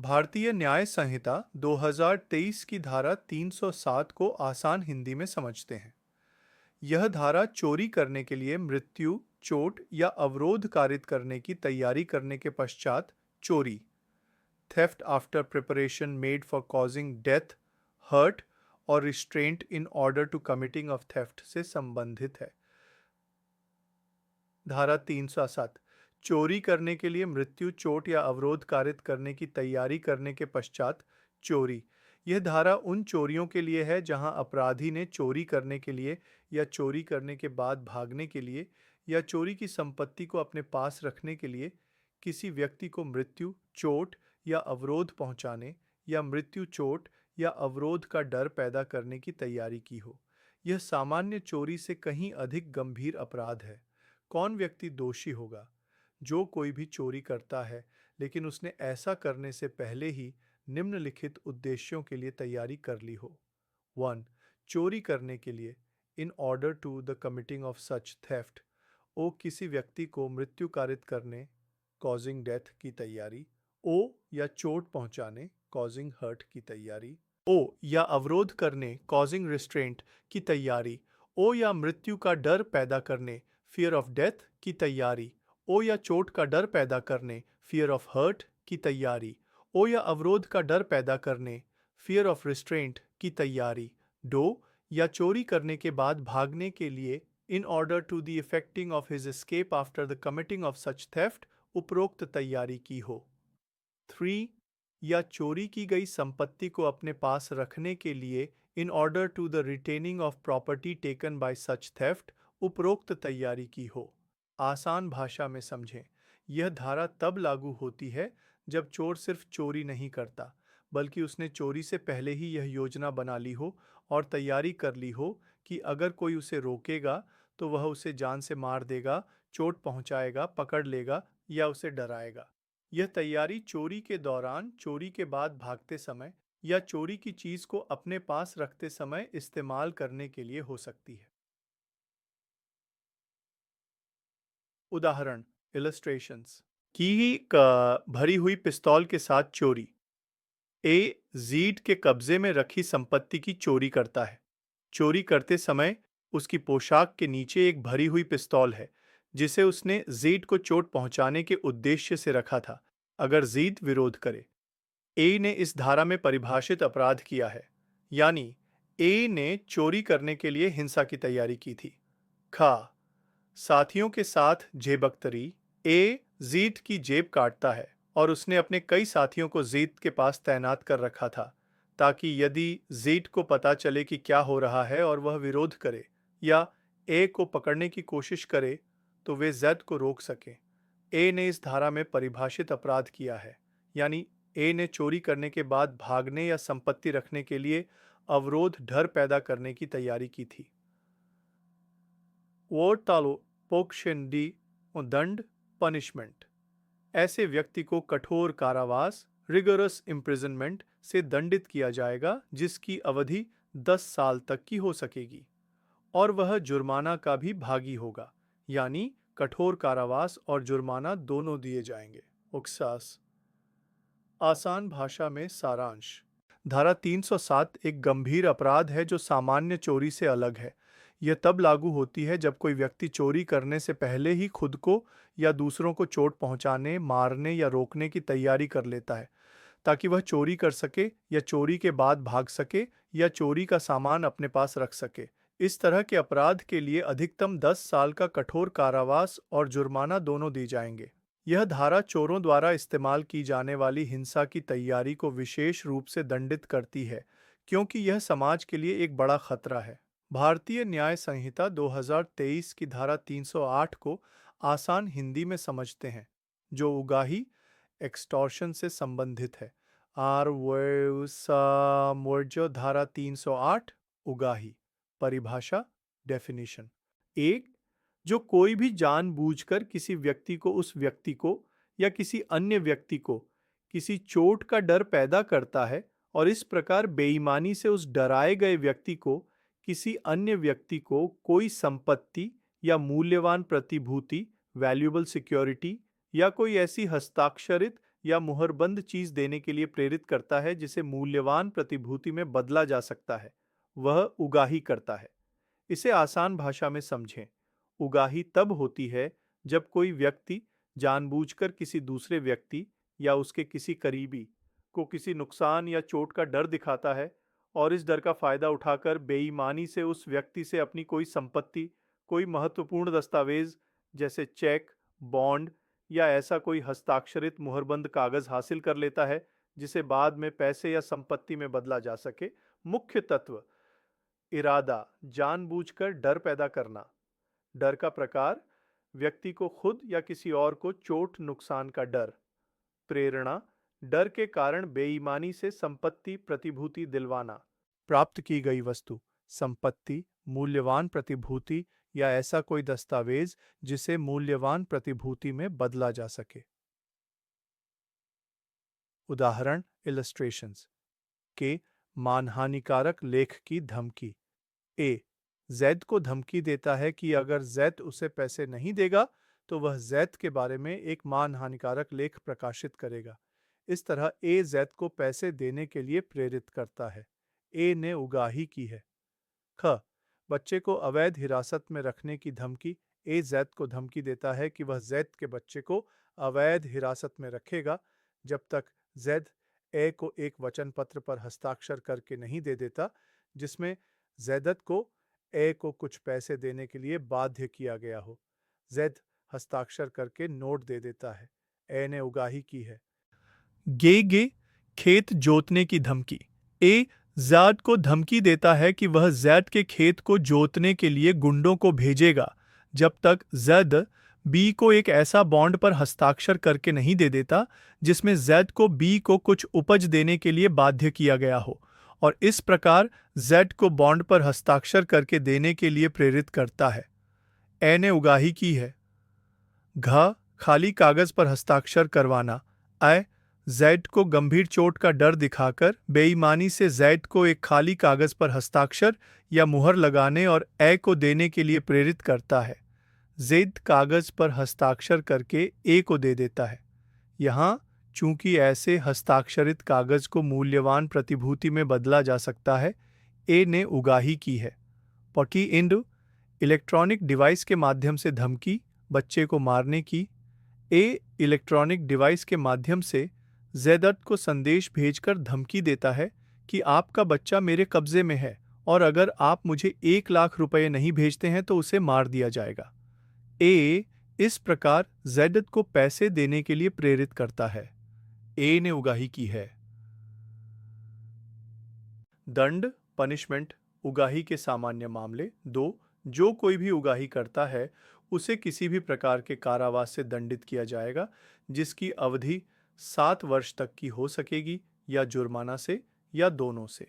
भारतीय न्याय संहिता 2023 की धारा 307 को आसान हिंदी में समझते हैं। यह धारा चोरी करने के लिए मृत्यु, चोट या अवरोध कारित करने की तैयारी करने के पश्चात चोरी, theft after preparation made for causing death, hurt और restraint in order to committing of theft से संबंधित है। धारा 307 चोरी करने के लिए मृत्यु, चोट या अवरोध कारित करने की तैयारी करने के पश्चात चोरी। यह धारा उन चोरियों के लिए है जहां अपराधी ने चोरी करने के लिए या चोरी करने के बाद भागने के लिए या चोरी की संपत्ति को अपने पास रखने के लिए किसी व्यक्ति को मृत्यु, चोट या अवरोध पहुंचाने या मृत्यु, चोट या अवरोध का डर पैदा करने की तैयारी की हो। यह सामान्य चोरी से कहीं अधिक गंभीर अपराध है। कौन व्यक्ति दोषी होगा? जो कोई भी चोरी करता है लेकिन उसने ऐसा करने से पहले ही निम्नलिखित उद्देश्यों के लिए तैयारी कर ली हो। 1. चोरी करने के लिए in order to the committing of such theft. ओ किसी व्यक्ति को मृत्यु कारित करने कॉजिंग डेथ की तैयारी। ओ या चोट पहुंचाने कॉजिंग हर्ट की तैयारी। ओ या अवरोध करने कॉजिंग रिस्ट्रेंट की तैयारी। ओ या मृत्यु का डर पैदा करने फियर ऑफ डेथ की तैयारी। ओ या चोट का डर पैदा करने फियर ऑफ हर्ट की तैयारी। ओ या अवरोध का डर पैदा करने फियर ऑफ रिस्ट्रेंट की तैयारी। डो या चोरी करने के बाद भागने के लिए in order to the effecting of his escape after the committing of such theft उपरोक्त तैयारी की हो। 3. या चोरी की गई संपत्ति को अपने पास रखने के लिए in order to the retaining of property taken by such theft उपरोक्त तैयारी की हो। आसान भाषा में समझें। यह धारा तब लागू होती है जब चोर सिर्फ चोरी नहीं करता, बल्कि उसने चोरी से पहले ही यह योजना बना ली हो और तैयारी कर ली हो कि अगर कोई उसे रोकेगा तो वह उसे जान से मार देगा, चोट पहुंचाएगा, पकड़ लेगा या उसे डराएगा। यह तैयारी चोरी के दौरान, चोरी के बाद भागते समय या चोरी की चीज को अपने पास रखते समय इस्तेमाल करने के लिए हो सकती है। उदाहरण इलस्ट्रेशंस की भरी हुई पिस्तौल के साथ चोरी। ए जीड के कब्जे में रखी संपत्ति की चोरी करता है। चोरी करते समय उसकी पोशाक के नीचे एक भरी हुई पिस्तौल है जिसे उसने जीड को चोट पहुंचाने के उद्देश्य से रखा था अगर जीड विरोध करे। ए ने इस धारा में परिभाषित अपराध किया है, यानी ए ने चोरी करने के लिए हिंसा की तैयारी की थी। खा साथियों के साथ जेबकतरी। ए जीत की जेब काटता है और उसने अपने कई साथियों को जीत के पास तैनात कर रखा था ताकि यदि जीत को पता चले कि क्या हो रहा है और वह विरोध करे या ए को पकड़ने की कोशिश करे तो वे जेड को रोक सकें। ए ने इस धारा में परिभाषित अपराध किया है, यानी ए ने चोरी करने के बाद भागने या संपत्ति रखने के लिए अवरोध, डर पैदा करने की तैयारी की थी। वोर्तालो पोक्शेंडी दंड पनिशमेंट। ऐसे व्यक्ति को कठोर कारावास रिगरस इम्प्रिजनमेंट से दंडित किया जाएगा जिसकी अवधि 10 साल तक की हो सकेगी और वह जुर्माना का भी भागी होगा, यानी कठोर कारावास और जुर्माना दोनों दिए जाएंगे। उकसास आसान भाषा में सारांश। धारा 307 एक गंभीर अपराध है जो सामान्य चोरी से अलग है। यह तब लागू होती है जब कोई व्यक्ति चोरी करने से पहले ही खुद को या दूसरों को चोट पहुंचाने, मारने या रोकने की तैयारी कर लेता है ताकि वह चोरी कर सके या चोरी के बाद भाग सके या चोरी का सामान अपने पास रख सके। इस तरह के अपराध के लिए अधिकतम 10 साल का कठोर कारावास और जुर्माना दोनों दी जाएंगे। यह धारा चोरों द्वारा इस्तेमाल की जाने वाली हिंसा की तैयारी को विशेष रूप से दंडित करती है क्योंकि यह समाज के लिए एक बड़ा खतरा है। भारतीय न्याय संहिता 2023 की धारा 308 को आसान हिंदी में समझते हैं, जो उगाही एक्सटॉर्शन से संबंधित है। वर्जो धारा 308 उगाही। परिभाषा डेफिनेशन। एक, जो कोई भी जानबूझकर किसी व्यक्ति को, उस व्यक्ति को या किसी अन्य व्यक्ति को किसी चोट का डर पैदा करता है और इस प्रकार बेईमानी से उस डराए गए व्यक्ति को किसी अन्य व्यक्ति को कोई संपत्ति या मूल्यवान प्रतिभूति, वैल्यूएबल सिक्योरिटी या कोई ऐसी हस्ताक्षरित या मुहरबंद चीज देने के लिए प्रेरित करता है जिसे मूल्यवान प्रतिभूति में बदला जा सकता है, वह उगाही करता है। इसे आसान भाषा में समझें। उगाही तब होती है जब कोई व्यक्ति जानबूझकर किसी दूसरे व्यक्ति या उसके किसी करीबी को किसी नुकसान या चोट का डर दिखाता है और इस डर का फायदा उठाकर बेईमानी से उस व्यक्ति से अपनी कोई संपत्ति, कोई महत्वपूर्ण दस्तावेज जैसे चेक, बॉन्ड या ऐसा कोई हस्ताक्षरित मुहरबंद कागज हासिल कर लेता है जिसे बाद में पैसे या संपत्ति में बदला जा सके। मुख्य तत्व: इरादा, जानबूझकर डर पैदा करना। डर का प्रकार: व्यक्ति को खुद या किसी और को चोट, नुकसान का डर। प्रेरणा: डर के कारण बेईमानी से संपत्ति, प्रतिभूति दिलवाना। प्राप्त की गई वस्तु: संपत्ति, मूल्यवान प्रतिभूति या ऐसा कोई दस्तावेज जिसे मूल्यवान प्रतिभूति में बदला जा सके। उदाहरण इलस्ट्रेशंस के मानहानिकारक लेख की धमकी। ए जैद को धमकी देता है कि अगर जैद उसे पैसे नहीं देगा तो वह जैद के बारे में एक मानहानिकारक लेख प्रकाशित करेगा। इस तरह ए जैद को पैसे देने के लिए प्रेरित करता है। ए ने उगाही की है। ख बच्चे को अवैध हिरासत में रखने की धमकी। ए जैद को धमकी देता है कि वह जैद के बच्चे को अवैध हिरासत में रखेगा जब तक जैद ए को एक वचन पत्र पर हस्ताक्षर करके नहीं दे देता जिसमें जैदत को ए को कुछ पैसे देने के लिए बाध्य किया गया हो। जैद हस्ताक्षर करके नोट दे देता है। ए ने उगाही की है। गे खेत जोतने की धमकी। ए जैद को धमकी देता है कि वह जैद के खेत को जोतने के लिए गुंडों को भेजेगा जब तक जैद बी को एक ऐसा बॉन्ड पर हस्ताक्षर करके नहीं दे देता जिसमें जैद को बी को कुछ उपज देने के लिए बाध्य किया गया हो और इस प्रकार जैद को बॉन्ड पर हस्ताक्षर करके देने के लिए प्रेरित करता है। ए ने उगाही की है। घ खाली कागज पर हस्ताक्षर करवाना। आय जैद को गंभीर चोट का डर दिखाकर बेईमानी से जैद को एक खाली कागज पर हस्ताक्षर या मुहर लगाने और ए को देने के लिए प्रेरित करता है। जैद कागज पर हस्ताक्षर करके ए को दे देता है। यहाँ चूंकि ऐसे हस्ताक्षरित कागज को मूल्यवान प्रतिभूति में बदला जा सकता है, ए ने उगाही की है। पकी इंडु इलेक्ट्रॉनिक डिवाइस के माध्यम से धमकी, बच्चे को मारने की। ए इलेक्ट्रॉनिक डिवाइस के माध्यम से जैदत को संदेश भेजकर धमकी देता है कि आपका बच्चा मेरे कब्जे में है और अगर आप मुझे 1 लाख रुपए नहीं भेजते हैं तो उसे मार दिया जाएगा। ए इस प्रकार जैदत को पैसे देने के लिए प्रेरित करता है। ए ने उगाही की है। दंड, पनिशमेंट, उगाही के सामान्य मामले। 2 जो कोई भी उगाही करता है उसे किसी भी प्रकार के कारावास से दंडित किया जाएगा जिसकी अवधि 7 वर्ष तक की हो सकेगी या जुर्माना से या दोनों से।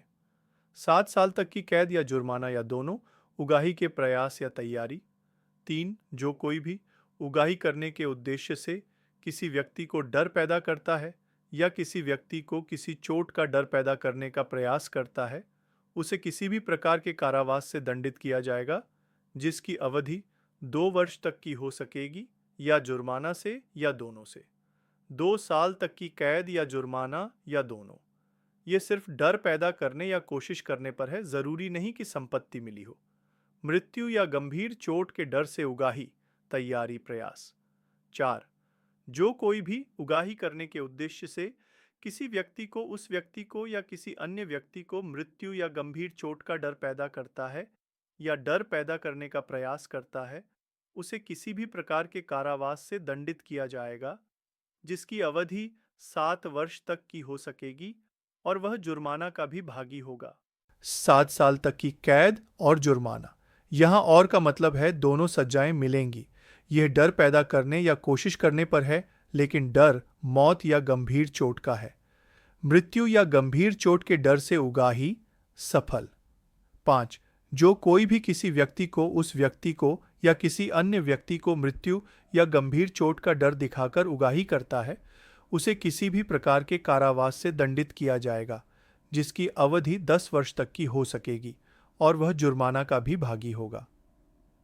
7 साल तक की कैद या जुर्माना या दोनों। उगाही के प्रयास या तैयारी। 3 जो कोई भी उगाही करने के उद्देश्य से किसी व्यक्ति को डर पैदा करता है या किसी व्यक्ति को किसी चोट का डर पैदा करने का प्रयास करता है उसे किसी भी प्रकार के कारावास से दंडित किया जाएगा जिसकी अवधि 2 वर्ष तक की हो सकेगी या जुर्माना से या दोनों से। 2 साल तक की कैद या जुर्माना या दोनों। ये सिर्फ डर पैदा करने या कोशिश करने पर है, जरूरी नहीं कि संपत्ति मिली हो। मृत्यु या गंभीर चोट के डर से उगाही, तैयारी, प्रयास। 4 जो कोई भी उगाही करने के उद्देश्य से किसी व्यक्ति को, उस व्यक्ति को या किसी अन्य व्यक्ति को मृत्यु या गंभीर चोट का डर पैदा करता है या डर पैदा करने का प्रयास करता है उसे किसी भी प्रकार के कारावास से दंडित किया जाएगा जिसकी अवधि 7 वर्ष तक की हो सकेगी और वह जुर्माना का भी भागी होगा। 7 साल तक की कैद और जुर्माना। यहाँ और का मतलब है दोनों सजाएं मिलेंगी। यह डर पैदा करने या कोशिश करने पर है, लेकिन डर मौत या गंभीर चोट का है। मृत्यु या गंभीर चोट के डर से उगाही सफल। 5 जो कोई भी किसी व्यक्ति को, उस व्यक्ति को या किसी अन्य व्यक्ति को मृत्यु या गंभीर चोट का डर दिखाकर उगाही करता है उसे किसी भी प्रकार के कारावास से दंडित किया जाएगा जिसकी अवधि 10 वर्ष तक की हो सकेगी और वह जुर्माना का भी भागी होगा।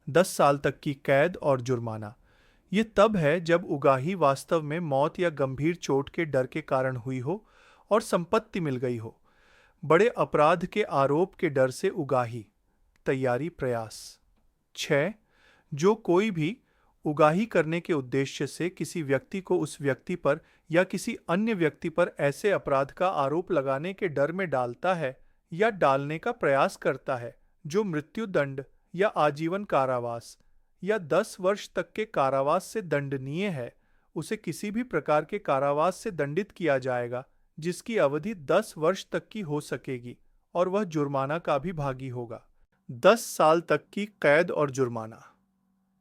10 साल तक की कैद और जुर्माना। ये तब है जब उगाही वास्तव में मौत या गंभीर चोट के डर के कारण हुई हो और संपत्ति मिल गई हो। बड़े अपराध के आरोप के डर से उगाही, तैयारी, प्रयास। 6. जो कोई भी उगाही करने के उद्देश्य से किसी व्यक्ति को उस व्यक्ति पर या किसी अन्य व्यक्ति पर ऐसे अपराध का आरोप लगाने के डर में डालता है या डालने का प्रयास करता है जो मृत्युदंड या आजीवन कारावास या 10 वर्ष तक के कारावास से दंडनीय है, उसे किसी भी प्रकार के कारावास से दंडित किया जाएगा जिसकी अवधि 10 वर्ष तक की हो सकेगी और वह जुर्माना का भी भागी होगा। 10 साल तक की कैद और जुर्माना।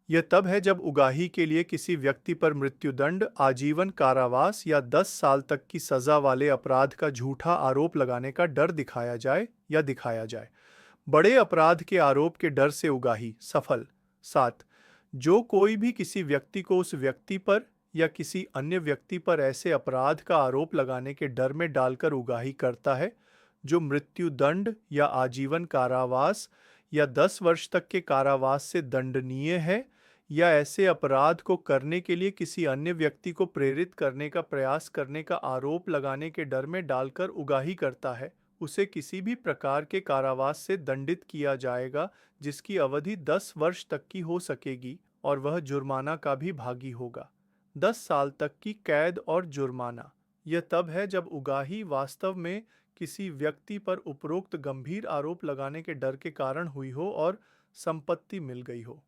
यह तब है जब उगाही के लिए किसी व्यक्ति पर मृत्युदंड, आजीवन कारावास या 10 साल तक की सजा वाले अपराध का झूठा आरोप लगाने का डर दिखाया जाए। बड़े अपराध के आरोप के डर से उगाही सफल। 7. जो कोई भी किसी व्यक्ति को उस व्यक्ति पर या किसी अन्य व्यक्ति पर ऐसे अपराध का आरोप लगाने के डर में डालकर उगाही करता है जो मृत्युदंड या आजीवन कारावास या 10 वर्ष तक के कारावास से दंडनीय है, या ऐसे अपराध को करने के लिए किसी अन्य व्यक्ति को प्रेरित करने का प्रयास करने का आरोप लगाने के डर में डालकर उगाही करता है, उसे किसी भी प्रकार के कारावास से दंडित किया जाएगा जिसकी अवधि 10 वर्ष तक की हो सकेगी और वह जुर्माना का भी भागी होगा। 10 साल तक की कैद और जुर्माना। यह तब है जब उगाही वास्तव में किसी व्यक्ति पर उपरोक्त गंभीर आरोप लगाने के डर के कारण हुई हो और संपत्ति मिल गई हो।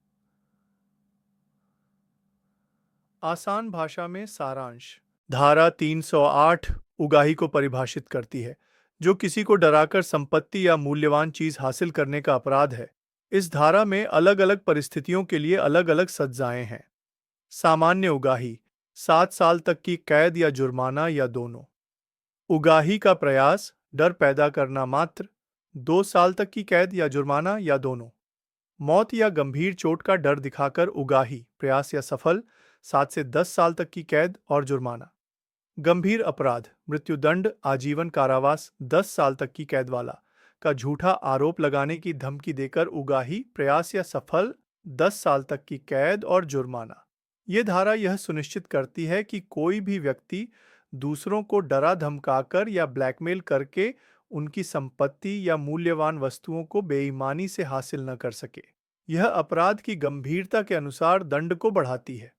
आसान भाषा में सारांश। धारा 308 उगाही को परिभाषित करती है, जो किसी को डराकर संपत्ति या मूल्यवान चीज हासिल करने का अपराध है। इस धारा में अलग अलग परिस्थितियों के लिए अलग अलग सजाएं हैं। सामान्य उगाही 7 साल तक की कैद या जुर्माना या दोनों। उगाही का प्रयास डर पैदा करना मात्र 2 साल तक की कैद या जुर्माना या दोनों। मौत या गंभीर चोट का डर दिखाकर उगाही प्रयास या सफल 7 से 10 साल तक की कैद और जुर्माना। गंभीर अपराध मृत्युदंड, आजीवन कारावास, 10 साल तक की कैद वाला का झूठा आरोप लगाने की धमकी देकर उगाही प्रयास या सफल 10 साल तक की कैद और जुर्माना। ये धारा यह सुनिश्चित करती है कि कोई भी व्यक्ति दूसरों को डरा धमकाकर या ब्लैकमेल करके उनकी संपत्ति या मूल्यवान वस्तुओं को बेईमानी से हासिल न कर सके। यह अपराध की गंभीरता के अनुसार दंड को बढ़ाती है।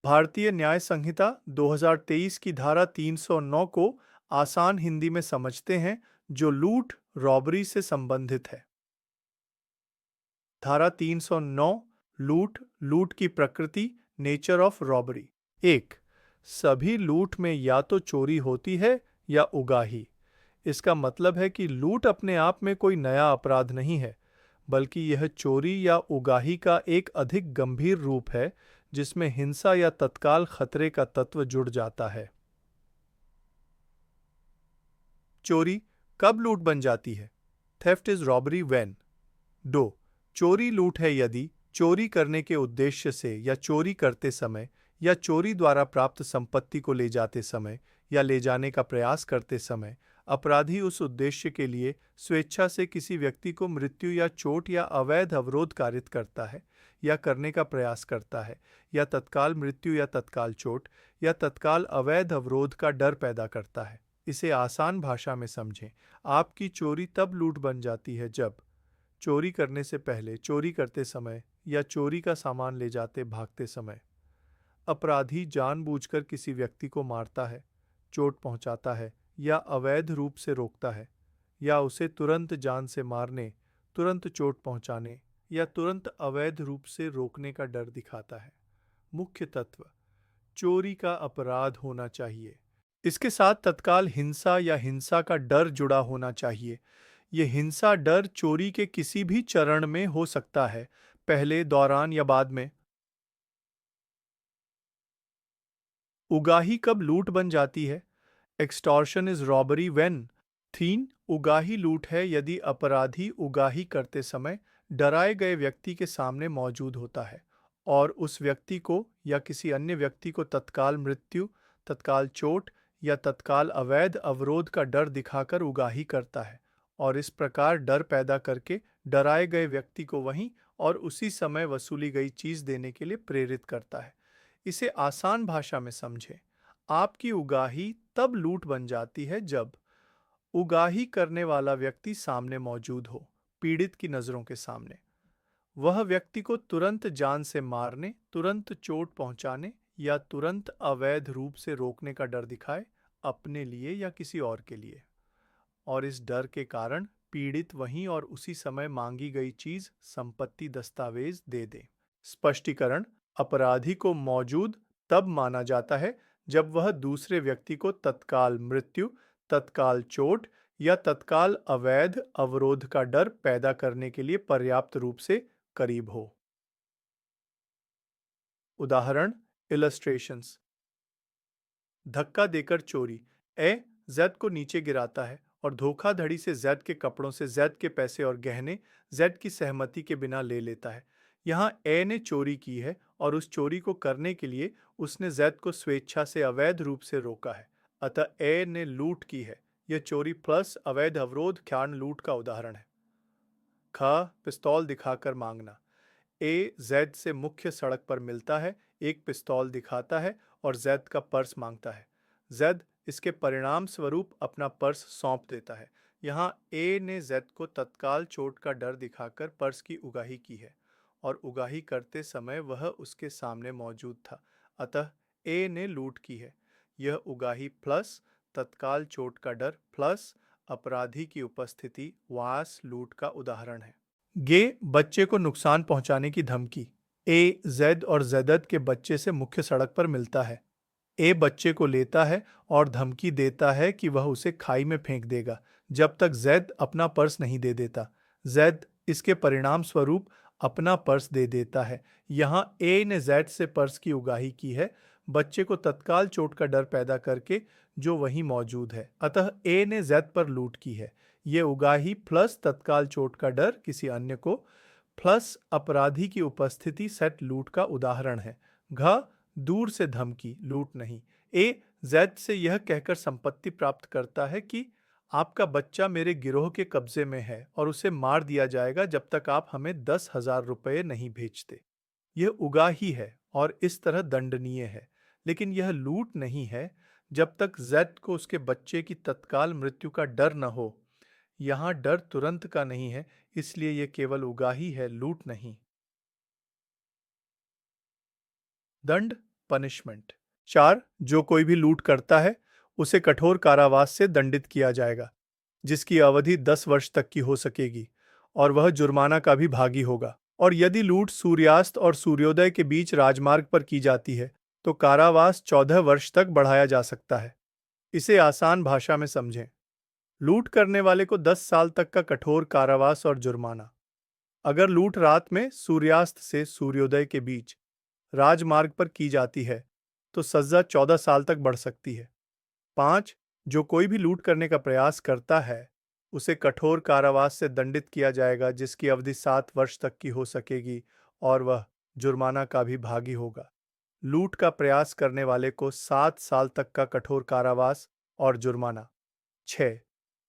भारतीय न्याय संहिता 2023 की धारा 309 को आसान हिंदी में समझते हैं, जो लूट, रॉबरी से संबंधित है। धारा 309 लूट, लूट की प्रकृति, नेचर ऑफ रॉबरी। 1. सभी लूट में या तो चोरी होती है या उगाही। इसका मतलब है कि लूट अपने आप में कोई नया अपराध नहीं है, बल्कि यह चोरी या उगाही का एक अधिक गंभीर रूप है जिसमें हिंसा या तत्काल खतरे का तत्व जुड़ जाता है। चोरी कब लूट बन जाती है? Theft is robbery when 2. चोरी लूट है यदि चोरी करने के उद्देश्य से या चोरी करते समय या चोरी द्वारा प्राप्त संपत्ति को ले जाते समय या ले जाने का प्रयास करते समय अपराधी उस उद्देश्य के लिए स्वेच्छा से किसी व्यक्ति को मृत्यु या चोट या अवैध अवरोध कारित करता है या करने का प्रयास करता है, या तत्काल मृत्यु या तत्काल चोट या तत्काल अवैध अवरोध का डर पैदा करता है। इसे आसान भाषा में समझें। आपकी चोरी तब लूट बन जाती है जब चोरी करने से पहले, चोरी करते समय या चोरी का सामान ले जाते भागते समय अपराधी जानबूझकर किसी व्यक्ति को मारता है, चोट पहुंचाता है या अवैध रूप से रोकता है, या उसे तुरंत जान से मारने, तुरंत चोट पहुंचाने या तुरंत अवैध रूप से रोकने का डर दिखाता है। मुख्य तत्व: चोरी का अपराध होना चाहिए। इसके साथ तत्काल हिंसा या हिंसा का डर जुड़ा होना चाहिए। यह हिंसा डर चोरी के किसी भी चरण में हो सकता है, पहले, दौरान या बाद में। उगाही कब लूट बन जाती है? Extortion is robbery when 3. उगाही लूट है यदि अपराधी उगाही करते समय डराए गए व्यक्ति के सामने मौजूद होता है और उस व्यक्ति को या किसी अन्य व्यक्ति को तत्काल मृत्यु, तत्काल चोट या तत्काल अवैध अवरोध का डर दिखाकर उगाही करता है और इस प्रकार डर पैदा करके डराए गए व्यक्ति को वहीं और उसी समय वसूली गई चीज देने के लिए प्रेरित करता है। इसे आसान भाषा में समझें। आपकी उगाही तब लूट बन जाती है जब उगाही करने वाला व्यक्ति सामने मौजूद हो, पीड़ित की नज़रों के सामने। वह व्यक्ति को तुरंत जान से मारने, तुरंत चोट पहुंचाने या तुरंत अवैध रूप से रोकने का डर दिखाए, अपने लिए या किसी और के लिए। और इस डर के कारण पीड़ित वहीं और उसी समय मांगी गई चीज, संपत्ति, दस्तावेज दे दे। स्पष्टीकरण: अपराधी को मौजूद तब माना जाता है जब वह दूसरे व्यक्ति को तत्काल मृत्यु, तत्काल चोट या तत्काल अवैध अवरोध का डर पैदा करने के लिए पर्याप्त रूप से करीब हो। उदाहरण: इलस्ट्रेशंस। धक्का देकर चोरी: ए जैद को नीचे गिराता है और धोखाधड़ी से जैद के कपड़ों से जैद के पैसे और गहने जैद की सहमति के बिना ले लेता है। यहाँ ए ने चोरी की है और उस चोरी को करने के लिए उसने जैद को स्वेच्छा से अवैध रूप से रोका है। अतः ए ने लूट की है। यह चोरी प्लस अवैध अवरोध ख्यान लूट का उदाहरण है। ख पिस्तौल दिखाकर मांगना: ए जैद से मुख्य सड़क पर मिलता है, एक पिस्तौल दिखाता है और जैद का पर्स मांगता है। जैद इसके परिणाम स्वरूप अपना पर्स सौंप देता है। यहाँ ए ने जैद को तत्काल चोट का डर दिखाकर पर्स की उगाही की है और उगाही करते समय वह उसके सामने मौजूद था। अतः ए ने लूट की है। यह उगाही प्लस तत्काल चोट का डर प्लस अपराधी की उपस्थिति वास लूट का उदाहरण है। गे बच्चे को नुकसान पहुंचाने की धमकी: ए जैद और जैदत के बच्चे से मुख्य सड़क पर मिलता है। ए बच्चे को लेता है और धमकी देता है कि वह उसे खाई में फेंक देगा जब तक जैद अपना पर्स नहीं दे देता। जैद इसके परिणाम स्वरूप अपना पर्स दे देता है। यहाँ ए ने जैद से पर्स की उगाही की है, बच्चे को तत्काल चोट का डर पैदा करके जो वहीं मौजूद है। अतः ए ने जैद पर लूट की है। ये उगाही प्लस तत्काल चोट का डर किसी अन्य को प्लस अपराधी की उपस्थिति सेट लूट का उदाहरण है। घ दूर से धमकी, लूट नहीं। ए जैद से यह कहकर संपत्ति प्राप्त करता है कि आपका बच्चा मेरे गिरोह के कब्जे में है और उसे मार दिया जाएगा जब तक आप हमें 10,000 रुपये नहीं भेजते। यह उगाही है और इस तरह दंडनीय है, लेकिन यह लूट नहीं है जब तक जैद को उसके बच्चे की तत्काल मृत्यु का डर न हो। यहाँ डर तुरंत का नहीं है, इसलिए यह केवल उगाही है, लूट नहीं। दंड, पनिशमेंट। 4. जो कोई भी लूट करता है उसे कठोर कारावास से दंडित किया जाएगा, जिसकी अवधि 10 वर्ष तक की हो सकेगी और वह जुर्माना का भी भागी होगा। और यदि लूट सूर्यास्त और सूर्योदय के बीच राजमार्ग पर की जाती है तो कारावास 14 वर्ष तक बढ़ाया जा सकता है। इसे आसान भाषा में समझें। लूट करने वाले को 10 साल तक का कठोर कारावास और जुर्माना। अगर लूट रात में सूर्यास्त से सूर्योदय के बीच राजमार्ग पर की जाती है तो सजा 14 साल तक बढ़ सकती है। 5. जो कोई भी लूट करने का प्रयास करता है उसे कठोर कारावास से दंडित किया जाएगा, जिसकी अवधि 7 वर्ष तक की हो सकेगी और वह जुर्माना का भी भागी होगा। लूट का प्रयास करने वाले को 7 साल तक का कठोर कारावास और जुर्माना। 6.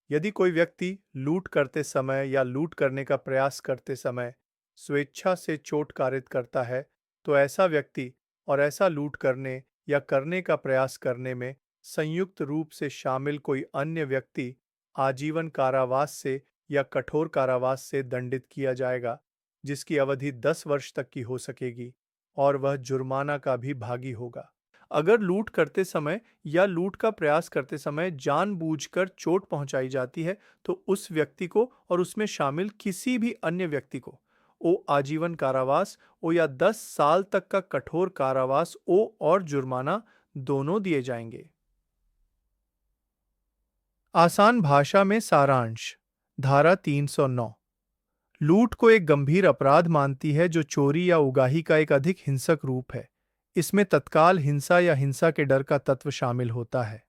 यदि कोई व्यक्ति लूट करते समय या लूट करने का प्रयास करते समय स्वेच्छा से चोट कारित करता है तो ऐसा व्यक्ति और ऐसा लूट करने या करने का प्रयास करने में संयुक्त रूप से शामिल कोई अन्य व्यक्ति आजीवन कारावास से या कठोर कारावास से दंडित किया जाएगा, जिसकी अवधि 10 वर्ष तक की हो सकेगी और वह जुर्माना का भी भागी होगा। अगर लूट करते समय या लूट का प्रयास करते समय जानबूझकर चोट पहुंचाई जाती है तो उस व्यक्ति को और उसमें शामिल किसी भी अन्य व्यक्ति को ओ आजीवन कारावास ओ या 10 साल तक का कठोर कारावास ओ और जुर्माना दोनों दिए जाएंगे। आसान भाषा में सारांश। धारा 309 लूट को एक गंभीर अपराध मानती है जो चोरी या उगाही का एक अधिक हिंसक रूप है। इसमें तत्काल हिंसा या हिंसा के डर का तत्व शामिल होता है।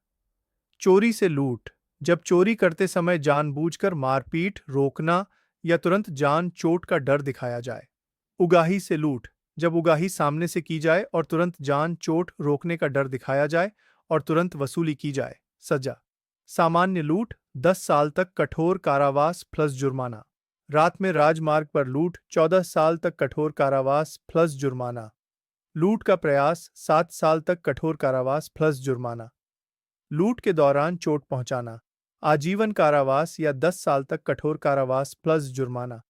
चोरी से लूट: जब चोरी करते समय जानबूझकर मारपीट, रोकना या तुरंत जान चोट का डर दिखाया जाए। उगाही से लूट: जब उगाही सामने से की जाए और तुरंत जान चोट रोकने का डर दिखाया जाए और तुरंत वसूली की जाए। सजा: सामान्य लूट 10 साल तक कठोर कारावास प्लस जुर्माना। रात में राजमार्ग पर लूट 14 साल तक कठोर कारावास प्लस जुर्माना। लूट का प्रयास 7 साल तक कठोर कारावास प्लस जुर्माना। लूट के दौरान चोट पहुंचाना, आजीवन कारावास या 10 साल तक कठोर कारावास प्लस जुर्माना।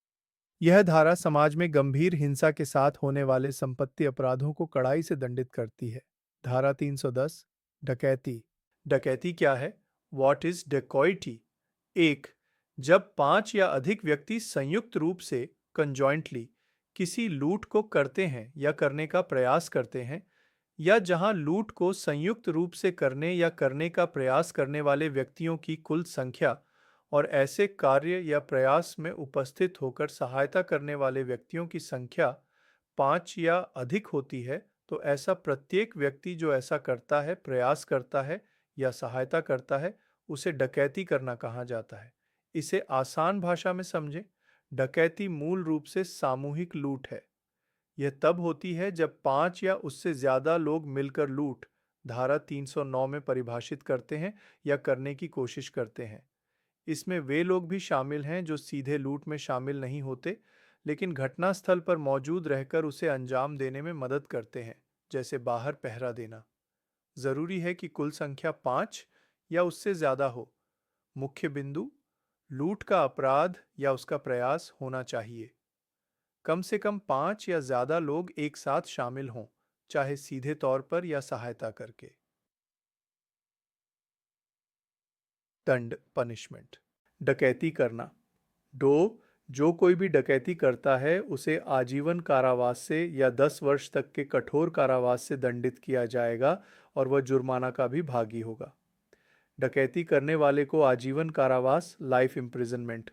यह धारा समाज में गंभीर हिंसा के साथ होने वाले संपत्ति अपराधों को कड़ाई से दंडित करती है। धारा 310 डकैती। डकैती क्या है? What is dacoity? एक, जब पांच या अधिक व्यक्ति संयुक्त रूप से कंजॉइंटली किसी लूट को करते हैं या करने का प्रयास करते हैं, या जहां लूट को संयुक्त रूप से करने या करने का प्रयास करने वाले व्यक्तियों की कुल संख्या और ऐसे कार्य या प्रयास में उपस्थित होकर सहायता करने वाले व्यक्तियों की संख्या 5 या अधिक होती है, तो ऐसा प्रत्येक व्यक्ति जो ऐसा करता है, प्रयास करता है या सहायता करता है, उसे डकैती करना कहा जाता है। इसे आसान भाषा में समझें, डकैती मूल रूप से सामूहिक लूट है। यह तब होती है जब 5 या उससे ज्यादा लोग मिलकर लूट, धारा 309 में परिभाषित करते हैं या करने की कोशिश करते हैं। इसमें वे लोग भी शामिल हैं जो सीधे लूट में शामिल नहीं होते, लेकिन घटनास्थल पर मौजूद रहकर उसे अंजाम देने में मदद करते हैं, जैसे बाहर पहरा देना। जरूरी है कि कुल संख्या 5 या उससे ज्यादा हो। मुख्य बिंदु, लूट का अपराध या उसका प्रयास होना चाहिए। कम से कम 5 या ज्यादा लोग एक साथ शामिल हों, चाहे सीधे तौर पर या सहायता करके। दंड, पनिशमेंट। डकैती करना। दो, जो कोई भी डकैती करता है उसे आजीवन कारावास से या 10 वर्ष तक के कठोर कारावास से दंडित किया जाएगा और वह जुर्माना का भी भागी होगा। डकैती करने वाले को आजीवन कारावास, लाइफ इम्प्रिजनमेंट,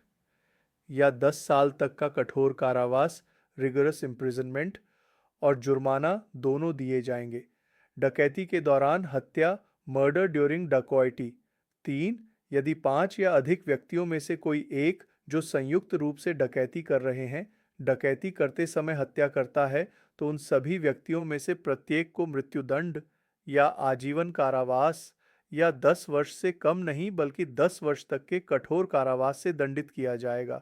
या 10 साल तक का कठोर कारावास, रिगरस इम्प्रिजनमेंट, और जुर्माना दोनों दिए जाएंगे। डकैती के दौरान हत्या, मर्डर ड्यूरिंग डकॉइटी। तीन, यदि 5 या अधिक व्यक्तियों में से कोई एक जो संयुक्त रूप से डकैती कर रहे हैं, डकैती करते समय हत्या करता है, तो उन सभी व्यक्तियों में से प्रत्येक को मृत्युदंड या आजीवन कारावास या 10 वर्ष से कम नहीं बल्कि 10 वर्ष तक के कठोर कारावास से दंडित किया जाएगा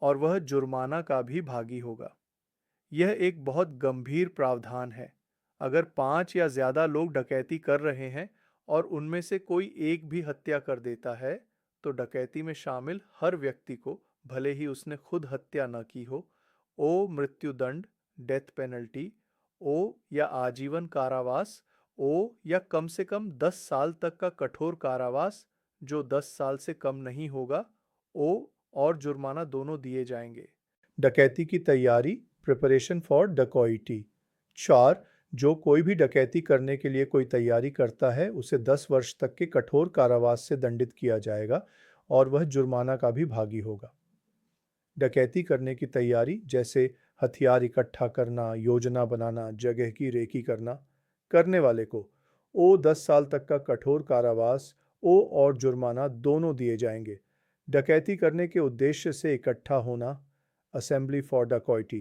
और वह जुर्माना का भी भागी होगा। यह एक बहुत गंभीर प्रावधान है। अगर 5 या ज्यादा लोग डकैती कर रहे हैं और उनमें से कोई एक भी हत्या कर देता है, तो डकैती में शामिल हर व्यक्ति को, भले ही उसने खुद हत्या न की हो, ओ मृत्युदंड, डेथ पेनल्टी, ओ या आजीवन कारावास, ओ या कम से कम 10 साल तक का कठोर कारावास जो 10 साल से कम नहीं होगा, ओ और जुर्माना दोनों दिए जाएंगे। डकैती की तैयारी, प्रिपरेशन फॉर डकॉइटी। 4, जो कोई भी डकैती करने के लिए कोई तैयारी करता है उसे 10 वर्ष तक के कठोर कारावास से दंडित किया जाएगा और वह जुर्माना का भी भागी होगा। डकैती करने की तैयारी जैसे हथियार इकट्ठा करना, योजना बनाना, जगह की रेकी करना। करने वाले को ओ 10 साल तक का कठोर कारावास, ओ और जुर्माना दोनों दिए जाएंगे। डकैती करने के उद्देश्य से इकट्ठा होना, असेंबली फॉर डकॉइटी।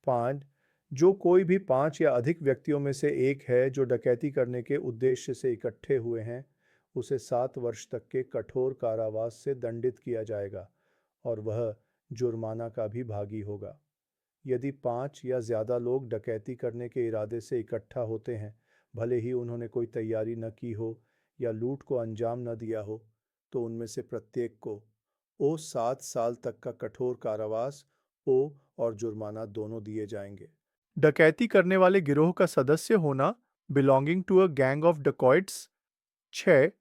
5, जो कोई भी 5 या अधिक व्यक्तियों में से एक है जो डकैती करने के उद्देश्य से इकट्ठे हुए हैं, उसे 7 वर्ष तक के कठोर कारावास से दंडित किया जाएगा और वह जुर्माना का भी भागी होगा। यदि 5 या ज्यादा लोग डकैती करने के इरादे से इकट्ठा होते हैं, भले ही उन्होंने कोई तैयारी न की हो या लूट को अंजाम न दिया हो, तो उनमें से प्रत्येक को ओ 7 साल तक का कठोर कारावास, ओ और जुर्माना दोनों दिए जाएंगे। डकैती करने वाले गिरोह का सदस्य होना, belonging to a gang of dacoits. 6,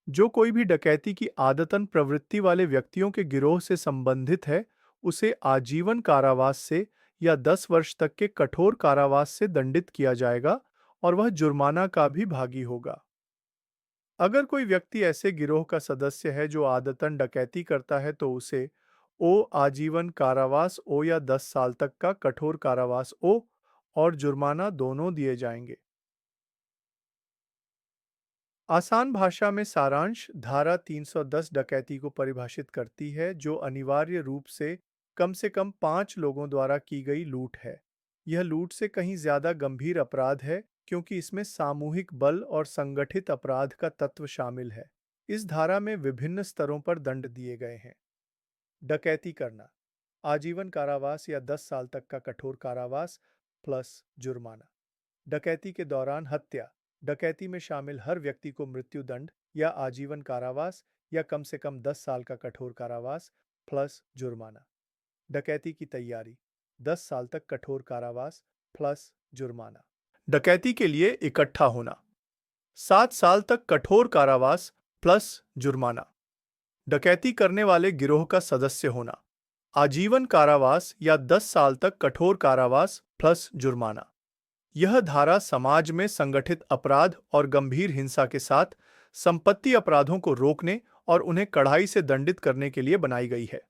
जो कोई भी डकैती की आदतन प्रवृत्ति वाले व्यक्तियों के गिरोह से संबंधित है, उसे आजीवन कारावास से या 10 वर्ष तक के कठोर कारावास से दंडित किया जाएगा और वह जुर्माना का भी भागी होगा। अगर कोई व्यक्ति ऐसे गिरोह का सदस्य है जो आदतन डकैती करता है, तो उसे ओ आजीवन कारावास, ओ या 10 साल तक का कठोर कारावास, ओ और जुर्माना दोनों दिए जाएंगे। आसान भाषा में सारांश, धारा 310 डकैती को परिभाषित करती है जो अनिवार्य रूप से कम 5 लोगों द्वारा की गई लूट है। यह लूट से कहीं ज्यादा गंभीर अपराध है क्योंकि इसमें सामूहिक बल और संगठित अपराध का तत्व शामिल है। इस धारा में विभिन्न स्तरों पर दंड दिए गए हैं। डकैती करना, आजीवन कारावास या 10 साल तक का कठोर कारावास प्लस जुर्माना। डकैती के दौरान हत्या। डकैती में शामिल हर व्यक्ति को मृत्युदंड या आजीवन कारावास या कम से कम 10 साल का कठोर कारावास प्लस जुर्माना। डकैती की तैयारी। 10 साल तक कठोर कारावास प्लस जुर्माना। डकैती के लिए इकट्ठा होना। 7 साल तक कठोर कारावास प्लस जुर्माना। डकैती करने वाले गिरोह का सदस्य होना। आजीवन कारावास या 10 साल तक कठोर कारावास प्लस जुर्माना। यह धारा समाज में संगठित अपराध और गंभीर हिंसा के साथ संपत्ति अपराधों को रोकने और उन्हें कड़ाई से दंडित करने के लिए बनाई गई है।